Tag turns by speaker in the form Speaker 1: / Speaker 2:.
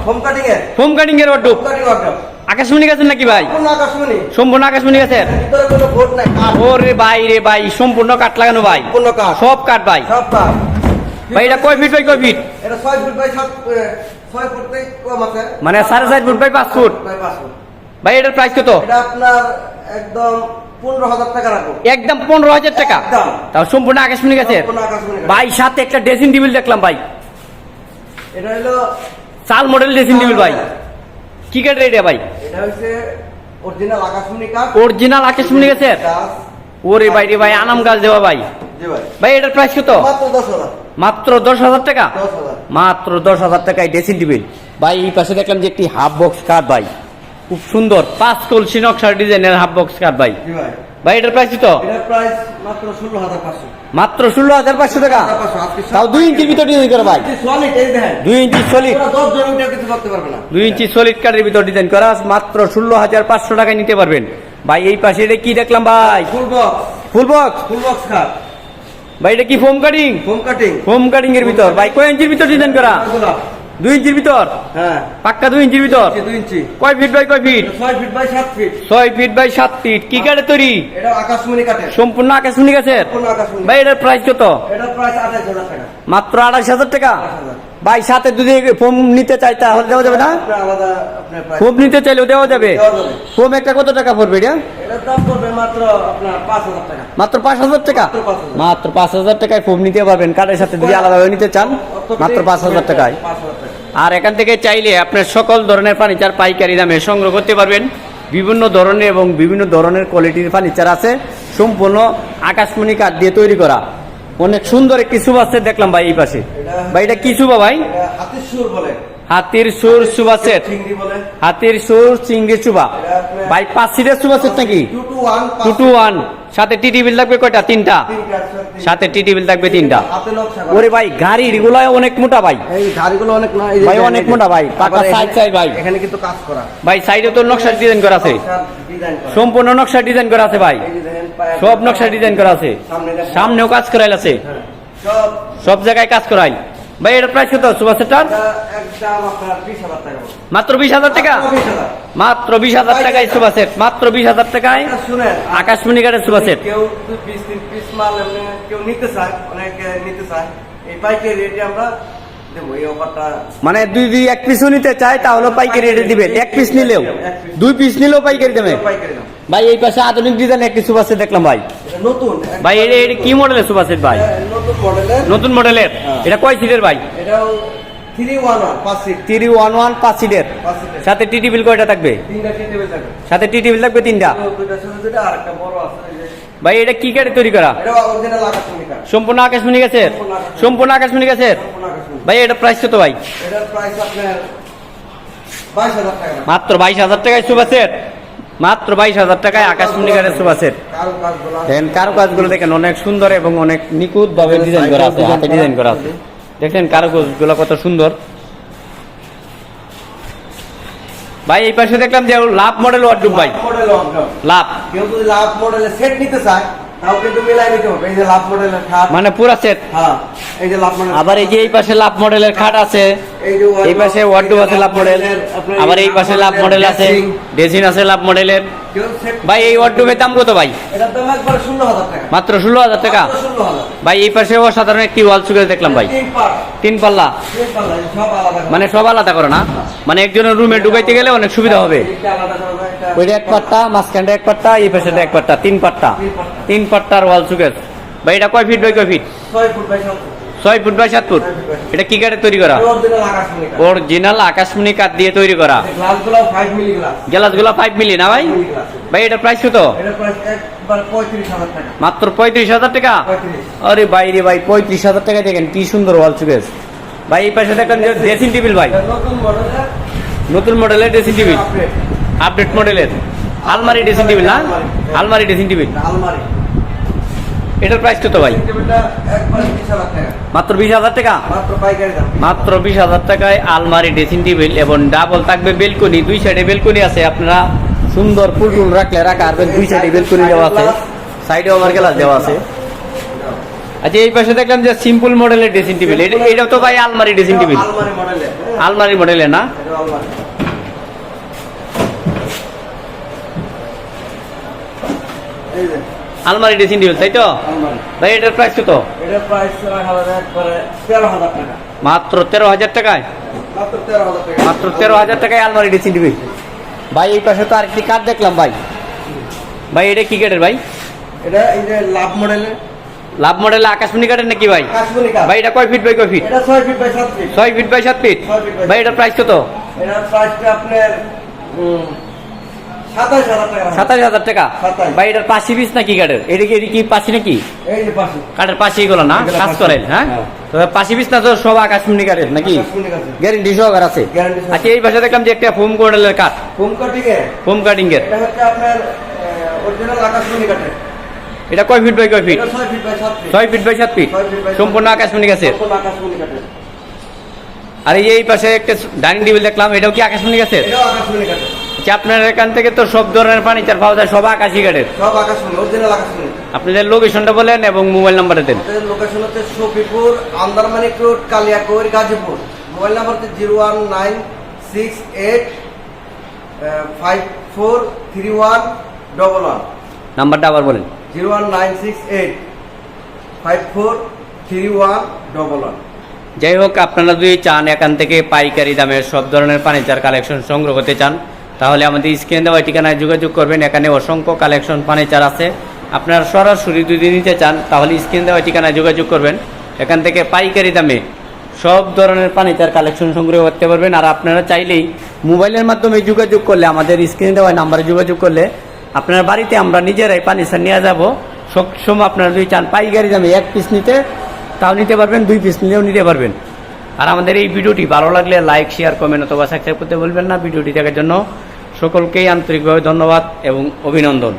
Speaker 1: Foam cutting এর wardrobe. আকাশমণি গাছের নাকি ভাই? সম্পূর্ণ আকাশমণি গাছের। ওরে ভাই রে ভাই, সম্পূর্ণ কাঠ লাগানো ভাই, সব কাঠ ভাই। ভাই এটা কয় ফিট বাই কয় ফিট?
Speaker 2: এটা 6 ফুট বাই 6 ফুট থেকে কম আছে,
Speaker 1: মানে 4.5 ফুট বাই 5 ফুট। ভাই এটার প্রাইস কত?
Speaker 2: এটা আপনার একদম 15,000 টাকা রাখো।
Speaker 1: একদম 15,000 টাকা। তাও সম্পূর্ণ আকাশমণি গাছের ভাই। সাথে একটা ড্রেসিং টেবিল দেখলাম ভাই,
Speaker 2: এটা হলো
Speaker 1: চাল মডেল ড্রেসিং টেবিল ভাই। কি কাঠের এটা ভাই?
Speaker 2: এটা হচ্ছে অরিজিনাল আকাশমণি কাঠ।
Speaker 1: অরিজিনাল আকাশমণি গাছের। ওরে ভাই রে ভাই, আনাম গাছ দেওয়া ভাই।
Speaker 2: জি ভাই।
Speaker 1: ভাই এটার প্রাইস কত?
Speaker 2: মাত্র 10,000।
Speaker 1: মাত্র 10,000 টাকা।
Speaker 2: 10,000।
Speaker 1: মাত্র 10,000 টাকায় ড্রেসিং টেবিল ভাই। এই পাশে দেখলাম যে একটি হাফ বক্স কাঠ ভাই, খুব সুন্দর 5 কলসি নকশার ডিজাইনের হাফ বক্স কাঠ ভাই।
Speaker 2: জি ভাই।
Speaker 1: ভাই এটার প্রাইস কত?
Speaker 2: এটার প্রাইস মাত্র 16,500।
Speaker 1: মাত্র 16,500 টাকা। তাও 2 ইঞ্চির ভিতর ডিজাইন করা ভাই।
Speaker 2: সলিড এই দেখেন,
Speaker 1: 2 ইঞ্চি সলিড।
Speaker 2: 10 জন উঠে কিছু করতে পারবে না।
Speaker 1: 2 ইঞ্চি সলিড কাঠের ভিতর ডিজাইন করা, মাত্র 16,500 টাকায় নিতে পারবেন ভাই। এই পাশে এটা কি দেখলাম ভাই?
Speaker 2: Full box.
Speaker 1: Full box.
Speaker 2: Full box কাঠ
Speaker 1: ভাই এটা কি foam cutting?
Speaker 2: Foam cutting.
Speaker 1: Foam cutting এর ভিতর ভাই কয় ইঞ্চির ভিতর ডিজাইন করা? 2 ইঞ্চির ভিতর।
Speaker 2: হ্যাঁ,
Speaker 1: পাক্কা 2 ইঞ্চির ভিতর।
Speaker 2: 2 ইঞ্চি।
Speaker 1: কয় ফিট বাই কয় feet?
Speaker 2: 6 feet by 7 feet.
Speaker 1: 6 feet by 7 feet. কি কাঠের তৈরি?
Speaker 2: এটা আকাশমণি কাঠের।
Speaker 1: সম্পূর্ণ আকাশমণি গাছের।
Speaker 2: সম্পূর্ণ আকাশমণি।
Speaker 1: ভাই এটার প্রাইস কত?
Speaker 2: এটার প্রাইস 28,000 টাকা।
Speaker 1: মাত্র 28,000 টাকা
Speaker 2: 28,000।
Speaker 1: ভাই। সাথে যদি ফোম নিতে চাই তাহলে দেওয়া যাবে না?
Speaker 2: আপনার আলাদা আপনার প্রাইস।
Speaker 1: ফোম নিতে চাইলেও দেওয়া যাবে।
Speaker 2: দেওয়া যাবে।
Speaker 1: ফোম একটা কত টাকা পড়বে এটা?
Speaker 2: এটার দাম পড়বে মাত্র আপনার 5,000 টাকা।
Speaker 1: মাত্র 5,000 টাকা।
Speaker 2: মাত্র 5,000।
Speaker 1: মাত্র 5,000 টাকায় ফোম নিতে পারবেন। কাঠের সাথে যদি আলাদাভাবে নিতে চান মাত্র 5,000 টাকায়।
Speaker 2: 5,000 টাকা।
Speaker 1: আর এখান থেকে চাইলে আপনার সকল ধরনের ফার্নিচার পাইকারি দামে সংগ্রহ করতে পারবেন। বিভিন্ন ধরনের এবং বিভিন্ন ধরনের কোয়ালিটির ফার্নিচার আছে, সম্পূর্ণ আকাশমণি কাঠ দিয়ে তৈরি করা। অনেক সুন্দর একটি সুবা সেট দেখলাম ভাই এই পাশে। ভাই এটা কি সুবা ভাই?
Speaker 2: এটা হাতির সুর বলে।
Speaker 1: হাতির সুর সুবা সেট।
Speaker 2: চিংড়ি বলে।
Speaker 1: হাতির সুর চিংড়ি সুবা ভাই। 5 সিটের সুবা সেট নাকি? 2 to 1। সাথে টি টেবিল লাগবে কয়টা? 3টা। সাথে টি টেবিল লাগবে 3টা।
Speaker 2: হাতে নকশা।
Speaker 1: ওরে ভাই গাড়ির গুলো অনেক মোটা ভাই।
Speaker 2: এই গাড়িগুলো অনেক না,
Speaker 1: ভাই অনেক মোটা ভাই। পাকা সাইড ভাই।
Speaker 2: এখানে কিন্তু কাজ করা
Speaker 1: ভাই। সাইডে তো নকশা ডিজাইন করা আছে,
Speaker 2: ডিজাইন করা।
Speaker 1: সম্পূর্ণ নকশা ডিজাইন করা আছে ভাই।
Speaker 2: এই যে দেখেন পায়ে
Speaker 1: সব নকশা ডিজাইন করা আছে, সামনেও কাজ করাইল আছে,
Speaker 2: হ্যাঁ, সব
Speaker 1: সব জায়গায় কাজ করাই। ভাই এটার প্রাইস কত সুপার সেটার?
Speaker 2: একদম আপনার 20,000 টাকা।
Speaker 1: মাত্র 20,000 টাকা।
Speaker 2: 20,000।
Speaker 1: মাত্র 20,000 টাকায় সুপার সেট। মাত্র 20,000 টাকায়
Speaker 2: শুনেন,
Speaker 1: আকাশমণি কাঠের সুপার সেট।
Speaker 2: কেউ 20-30 পিস মাল এমনি কেউ নিতে চায়, অনেকে নিতে চায়, এই পাইকারি রেটে আমরা দেবো এই অফারটা।
Speaker 1: মানে 2 1 পিসও নিতে চায় তাহলে পাইকারি রেটে দিবেন। 1 পিস নিলেও, 2 পিস নিলেও পাইকারি দেবে
Speaker 2: পাইকারি দাম।
Speaker 1: ভাই। এই পাশে আধুনিক ডিজাইন একটি সুপার সেট দেখলাম ভাই।
Speaker 2: এটা নতুন
Speaker 1: ভাই এটা কি মডেলের সুপার সেট ভাই?
Speaker 2: নতুন মডেলের।
Speaker 1: নতুন মডেলের। এটা কয় সিটের ভাই?
Speaker 2: এটাও 311 5 সিট।
Speaker 1: 311 5 সিটের।
Speaker 2: 5 সিটের।
Speaker 1: সাথে টি টেবিল কয়টা থাকবে?
Speaker 2: 3টা টি টেবিল থাকবে।
Speaker 1: সাথে টি টেবিল থাকবে 3টা।
Speaker 2: দুইটা ছোট দুইটা আর একটা বড় আছে এই যে।
Speaker 1: ভাই এটা কি কাঠে তৈরি করা?
Speaker 2: এটা অরিজিনাল আকাশমণি কাঠ।
Speaker 1: সম্পূর্ণ আকাশমণি গাছের। সম্পূর্ণ আকাশমণি গাছের।
Speaker 2: সম্পূর্ণ আকাশমণি।
Speaker 1: ভাই এটা প্রাইস কত ভাই?
Speaker 2: এটার প্রাইস আপনার 22,000 টাকা।
Speaker 1: মাত্র 22,000 টাকায় সুপার সেট। মাত্র 22,000 টাকায় আকাশমণি কাঠের সুপার সেট।
Speaker 2: কারো কাজগুলো
Speaker 1: দেখেন কারুকাজগুলো দেখেন অনেক সুন্দর এবং অনেক নিখুঁত ভাবে ডিজাইন করা আছে, হাতে ডিজাইন করা আছে। দেখেন কারুকাজগুলো কত সুন্দর ভাই। এই পাশে দেখলাম যে লাভ মডেল ওয়ার্ডরোব ভাই।
Speaker 2: Model of
Speaker 1: love.
Speaker 2: কেউ যদি লাভ মডেলের সেট নিতে চায় তাও কিন্তু মিলাই নিতে হবে। এই যে লাভ মডেলের খাট,
Speaker 1: মানে পুরা সেট।
Speaker 2: হ্যাঁ এই যে লাভ মডেল।
Speaker 1: আবার এই যে এই পাশে লাভ মডেলের খাট আছে, এই পাশে ওয়ার্ডরোব আছে লাভ মডেল। আবার এই পাশে লাভ মডেল আছে, ড্রেসিং আছে লাভ মডেলের। ভাই এই ওয়ার্ডরোবের দাম কত ভাই?
Speaker 2: এটার দাম একবার 16,000 টাকা।
Speaker 1: মাত্র 16,000 টাকা।
Speaker 2: 16,000।
Speaker 1: ভাই এই পাশে অসাধারণ একটি ওয়াল সুকেস দেখলাম ভাই। 3 পাল্লা।
Speaker 2: সব আলাদা।
Speaker 1: মানে সব আলাদা করে না, মানে একজনের রুমে ঢুকাইতে গেলে অনেক সুবিধা হবে।
Speaker 2: এটা আলাদা করবে একটা।
Speaker 1: ওইটা 1 পাট্টা, মাঝখানটা 1 পাট্টা, এই পাশে 1 পাট্টা, 3 পাট্টা। 3 পাট্টার ওয়াল সুকেস ভাই। এটা কয় ফিট বাই কয় feet?
Speaker 2: 6 foot by 7 foot.
Speaker 1: 6 foot by 7 foot. এটা কি কাঠে তৈরি করা?
Speaker 2: অরিজিনাল আকাশমণি কাঠ।
Speaker 1: অরিজিনাল আকাশমণি কাঠ দিয়ে তৈরি করা।
Speaker 2: গ্লাসগুলো 5 মিলি গ্লাস।
Speaker 1: গ্লাসগুলো 5 মিলি না ভাই? ভাই এটা প্রাইস কত?
Speaker 2: এটার প্রাইস একবার 35,000 টাকা।
Speaker 1: মাত্র 35,000 টাকা।
Speaker 2: 35।
Speaker 1: আরে ভাই রে ভাই, 35,000 টাকা দেখেন কি সুন্দর ওয়াল সুকেস ভাই। এই পাশে দেখেন যে ড্রেসিং টেবিল ভাই।
Speaker 2: নতুন মডেলের।
Speaker 1: নতুন মডেলের ড্রেসিং টেবিল, আপডেট মডেলের আলমারি ড্রেসিং টেবিল না? আলমারি ড্রেসিং টেবিল।
Speaker 2: আলমারি।
Speaker 1: এটার প্রাইস কত ভাই?
Speaker 2: টেবিলটা একবার 20,000 টাকা।
Speaker 1: মাত্র 20,000 টাকা।
Speaker 2: মাত্র পাইকারি দাম।
Speaker 1: মাত্র 20,000 টাকায় আলমারি ড্রেসিং টেবিল এবং ডাবল থাকবে বেলকনি। 2 সাইডে বেলকনি আছে, আপনারা সুন্দর ফুল রাখলে রাখা আর 2 সাইডে বেলকনি দেওয়া আছে, সাইডেও আবার গ্লাস দেওয়া আছে। আচ্ছা এই পাশে দেখলাম যে সিম্পল মডেলের ড্রেসিং টেবিল, এটাও তো ভাই আলমারি ড্রেসিং টেবিল,
Speaker 2: আলমারি মডেলে,
Speaker 1: আলমারি মডেলের না?
Speaker 2: এটা আলমারি। এই যে
Speaker 1: আলমারি ড্রেসিং টেবিল, তাই তো
Speaker 2: আলমারি।
Speaker 1: ভাই? এটার প্রাইস কত?
Speaker 2: এটার প্রাইস রাখা যাবে একবারে 13,000 টাকা।
Speaker 1: মাত্র 13,000 টাকায়?
Speaker 2: মাত্র 13,000 টাকা।
Speaker 1: মাত্র 13,000 টাকায় আলমারি ড্রেসিং টেবিল। ভাই এই পাশে তো আরেকটি কাঠ দেখলাম ভাই, ভাই এটা কি কাঠের ভাই?
Speaker 2: এটা এই যে লাভ মডেলের,
Speaker 1: লাভ মডেল আকাশমণি কাঠের নাকি ভাই?
Speaker 2: আকাশমণি কাঠ।
Speaker 1: ভাই এটা কয় ফিট বাই কয় ফিট?
Speaker 2: এটা 6 feet by 7 feet.
Speaker 1: 6 feet by 7 feet.
Speaker 2: 6 feet by
Speaker 1: ভাই এটার প্রাইস কত?
Speaker 2: এটার প্রাইসটা আপনার 27,000 টাকা।
Speaker 1: 27,000 টাকা।
Speaker 2: 27,000
Speaker 1: ভাই এটার পাশি পিস নাকি কাঠের? এটা কি পাশি নাকি?
Speaker 2: এই যে পাশে
Speaker 1: কাঠের পাশি এগুলো না,
Speaker 2: এগুলো
Speaker 1: কাজ
Speaker 2: পাশি।
Speaker 1: করেন? হ্যাঁ,
Speaker 2: হ্যাঁ।
Speaker 1: তো পাশি পিস না তো সব আকাশমণি কাঠের নাকি?
Speaker 2: আকাশমণি কাঠ।
Speaker 1: গ্যারেন্টি সহকার আছে?
Speaker 2: Guarantee সহকারে।
Speaker 1: আচ্ছা এই পাশে দেখলাম যে একটা ফোম মডেলের কাঠ,
Speaker 2: ফোম কাটিং এর,
Speaker 1: ফোম কাটিং এর,
Speaker 2: এটা হচ্ছে আপনার অরিজিনাল আকাশমণি কাঠের।
Speaker 1: এটা কয় ফিট বাই কয় ফিট?
Speaker 2: এটা 6 feet by 7 feet.
Speaker 1: 6 feet by 7 feet,
Speaker 2: 6 feet by 7
Speaker 1: সম্পূর্ণ আকাশমণি গাছের।
Speaker 2: সম্পূর্ণ আকাশমণি কাঠের।
Speaker 1: আর এই পাশে একটা ডাইনিং টেবিল দেখলাম, এটাও কি আকাশমণি গাছের?
Speaker 2: এটাও আকাশমণি কাঠের।
Speaker 1: আচ্ছা আপনার এখান থেকে তো সব ধরনের ফার্নিচার পাওয়া যায়, সব আকাশি কাঠের।
Speaker 2: সব আকাশমণি, অরিজিনাল আকাশমণি।
Speaker 1: আপনাদের লোকেশনটা বলেন এবং মোবাইল নাম্বারটা দেন।
Speaker 2: আমাদের লোকেশন হচ্ছে Shafipur, Andharmanik road, Kaliakair, Gazipur. Mobile number হচ্ছে 01968543111।
Speaker 1: নাম্বারটা আবার বলেন।
Speaker 2: 01968543111।
Speaker 1: যাই হোক, আপনারা যদি চান এখান থেকে পাইকারি দামে সব ধরনের ফার্নিচার কালেকশন সংগ্রহ করতে চান, তাহলে আমাদের স্ক্রিনে দেওয়া ঠিকানায় যোগাযোগ করবেন। এখানে অসংখ্য কালেকশন ফার্নিচার আছে। আপনারা সরাসরি যদি নিতে চান তাহলে স্ক্রিনে দেওয়া ঠিকানায় যোগাযোগ করবেন। এখান থেকে পাইকারি দামে সব ধরনের ফার্নিচার কালেকশন সংগ্রহ করতে পারবেন। আর আপনারা চাইলেই মোবাইলের মাধ্যমে যোগাযোগ করলে, আমাদের স্ক্রিনে দেওয়া নাম্বারে যোগাযোগ করলে আপনার বাড়িতে আমরা নিজেরাই ফার্নিচার নিয়ে যাব। সবসময় আপনারা যদি চান পাইকারি দামে 1 পিস নিতে, তাও নিতে পারবেন, 2 পিস নিলেও নিতে পারবেন। আর আমাদের এই ভিডিওটি ভালো লাগলে লাইক, শেয়ার, কমেন্ট অথবা সাবস্ক্রাইব করতে বলবেন না। ভিডিওটি দেখার জন্য সকলকেই আন্তরিকভাবে ধন্যবাদ এবং অভিনন্দন।